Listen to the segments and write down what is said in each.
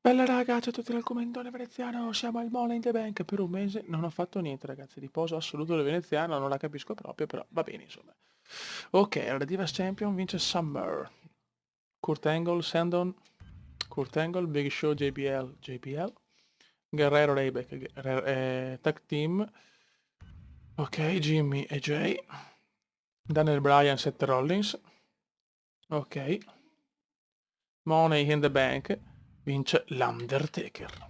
Bella raga, ciao a tutti dal commentone veneziano, siamo al Money in the Bank. Per un mese non ho fatto niente ragazzi, riposo assoluto del veneziano, non la capisco proprio, però va bene insomma. Ok, allora Divas Champion vince Summer. Kurt Angle, Sandon, Kurt Angle, Big Show, JBL, Guerrero, Ryback, Tag Team. Ok, Jimmy e Jay. Daniel Bryan, Seth Rollins. Ok. Money in the Bank vince l'Undertaker.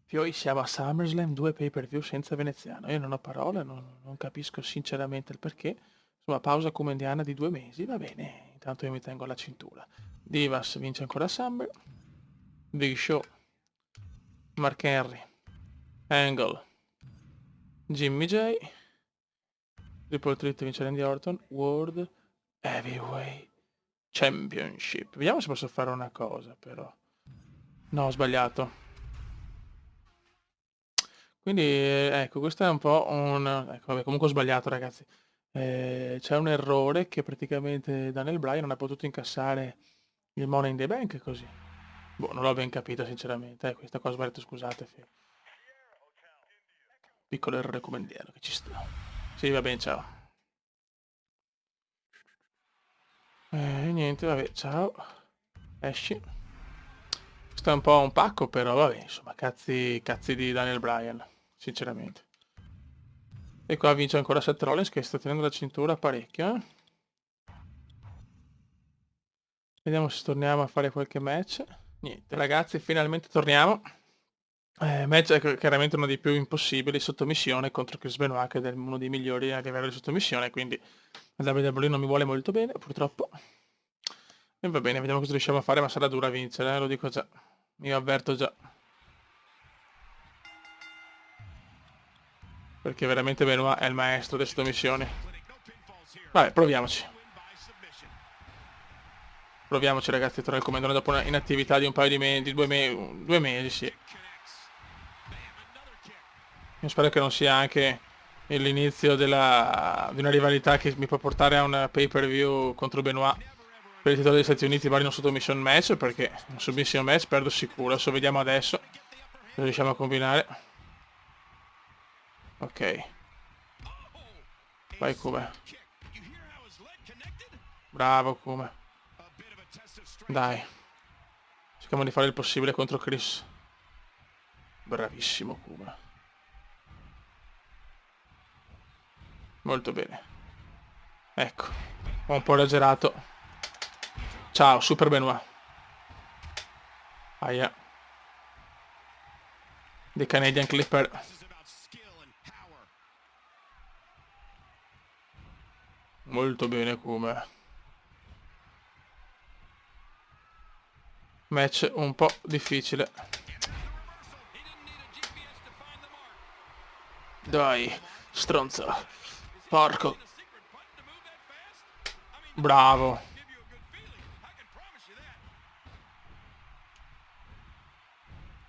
Poi siamo a SummerSlam, 2 pay-per-view senza veneziano. Io non ho parole, non capisco sinceramente il perché. Insomma, pausa comediana di 2 mesi, va bene. Intanto io mi tengo la cintura. Divas vince ancora Summer. Big Show, Mark Henry, Angle, Jimmy J. Triple Threat vince Randy Orton. World Heavyweight Championship. Vediamo se posso fare una cosa, però. No, ho sbagliato. Quindi, ecco, questo è un po' un... Ecco, vabbè, comunque ho sbagliato, ragazzi. C'è un errore che praticamente Daniel Bryan non ha potuto incassare il Money in the Bank così. Boh, non l'ho ben capito, sinceramente. Questa cosa ho sbagliato, scusate. Piccolo errore comandiano che ci sta. Sì, va bene, ciao. Niente, vabbè, ciao. Esci. Questo è un po' un pacco, però vabbè, insomma, cazzi di Daniel Bryan, sinceramente. E qua vince ancora Seth Rollins che sta tenendo la cintura parecchio, eh. Vediamo se torniamo a fare qualche match. Niente, ragazzi, finalmente torniamo. Match è chiaramente uno dei più impossibili, sottomissione contro Chris Benoit, che è uno dei migliori a livello di sottomissione, quindi la WWE non mi vuole molto bene, purtroppo. E va bene, vediamo cosa riusciamo a fare, ma sarà dura vincere, lo dico già. Io avverto già. Perché veramente Benoit è il maestro delle sottomissioni. Vabbè, proviamoci. Proviamoci ragazzi a tornare al comandone dopo una inattività di un paio di mesi, 2 mesi, sì. Io spero che non sia anche l'inizio di una rivalità che mi può portare a un pay-per-view contro Benoit per il titolo degli Stati Uniti, magari un submission match, perché un submission match perdo sicuro. Adesso vediamo adesso se riusciamo a combinare. Ok. Vai Kuma. Bravo Kuma. Dai. Cerchiamo di fare il possibile contro Chris. Bravissimo Kuma. Molto bene. Ecco. Ho un po' esagerato. Ciao, Super Benoit. Aia. The Canadian Clipper. Molto bene Kuma. Match un po' difficile. Dai, stronzo. Porco. Bravo.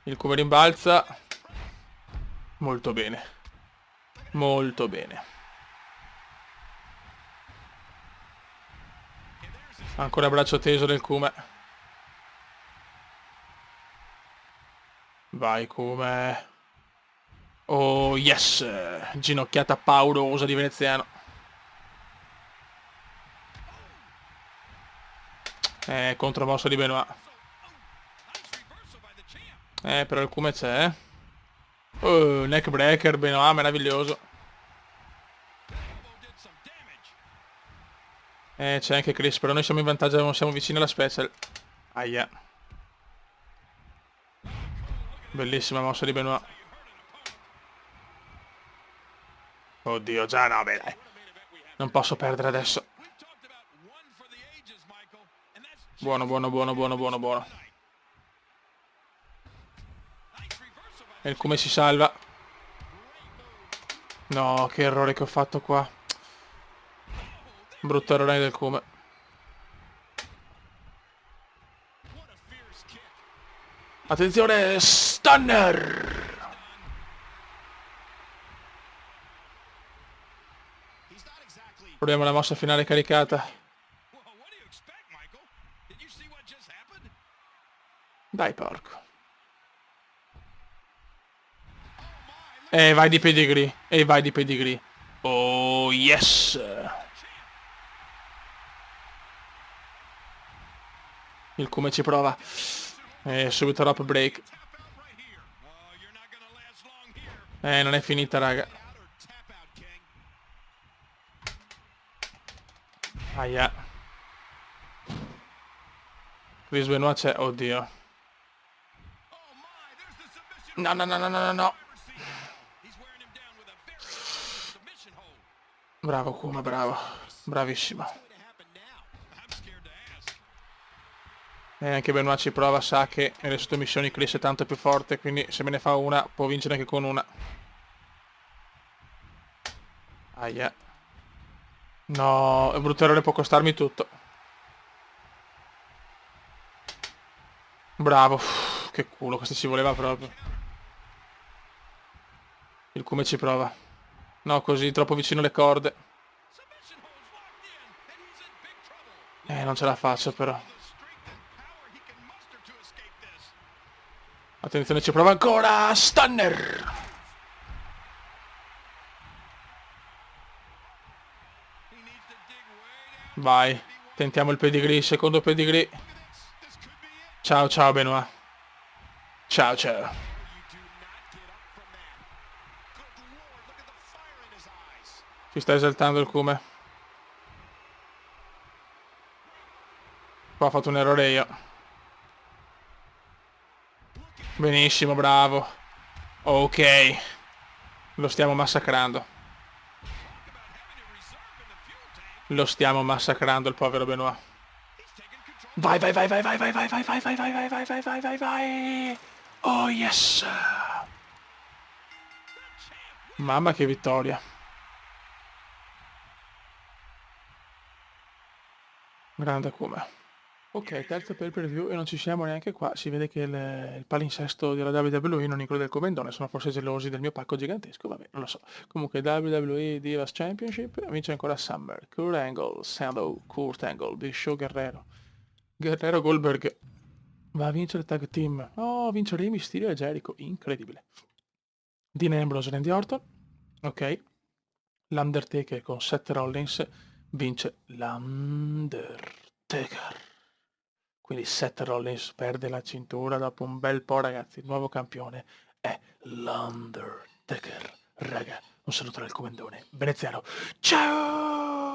Il Kuma rimbalza. Molto bene. Molto bene. Ancora braccio teso del Kuma. Vai Kuma. Oh yes. Ginocchiata paurosa di veneziano. Contromossa di Benoit. Però il Kuma c'è. Neckbreaker, Benoit, meraviglioso. C'è anche Chris, però noi siamo in vantaggio, non siamo vicini alla special. Aia. Bellissima mossa di Benoit. Oddio, già no, beh dai. Non posso perdere adesso. Buono, buono, buono, buono, buono, buono. E il come si salva. No, che errore che ho fatto qua. Brutto errore del come. Attenzione, Stunner! Proviamo la mossa finale caricata. Dai, porco. E vai di pedigree. E vai di pedigree. Oh, yes. Il come ci prova. E subito rope break. Non è finita, raga. Aia. Chris Benoit c'è. Oddio. No, no, no, no, no, no. Bravo Kuma, bravo. Bravissimo. E anche Benoit ci prova, sa che nelle sottomissioni Chris è tanto più forte, quindi se me ne fa una può vincere anche con una. Aia. No, è brutto errore, può costarmi tutto. Bravo. Uff, che culo, questo ci voleva proprio. Il come ci prova. No, così, troppo vicino alle corde. Non ce la faccio però. Attenzione, ci prova ancora. Stunner. Vai. Tentiamo il pedigree, secondo pedigree. Ciao, ciao Benoit. Ciao, ciao. Ci sta esaltando il come. Qua ho fatto un errore io. Benissimo, bravo. Ok. Lo stiamo massacrando. Lo stiamo massacrando il povero Benoit. Vai, vai, vai, vai, vai, vai, vai, vai, vai, vai, vai, vai, vai, vai, vai, vai, vai. Oh yes. Mamma che vittoria. Grande come. Ok, terzo per preview e non ci siamo neanche qua. Si vede che il palinsesto della WWE non include il comendone. Sono forse gelosi del mio pacco gigantesco. Vabbè, non lo so. Comunque WWE Divas Championship vince ancora Summer. Kurt Angle, Big Show Guerrero. Guerrero Goldberg va a vincere il tag team. Oh, vince Rey Mysterio e Jericho. Incredibile. Dean Ambrose, Randy Orton. Ok. L'Undertaker con Seth Rollins vince l'Undertaker. Quindi Seth Rollins perde la cintura dopo un bel po', ragazzi. Il nuovo campione è l'Undertaker. Raga, un saluto dal comandone veneziano. Ciao!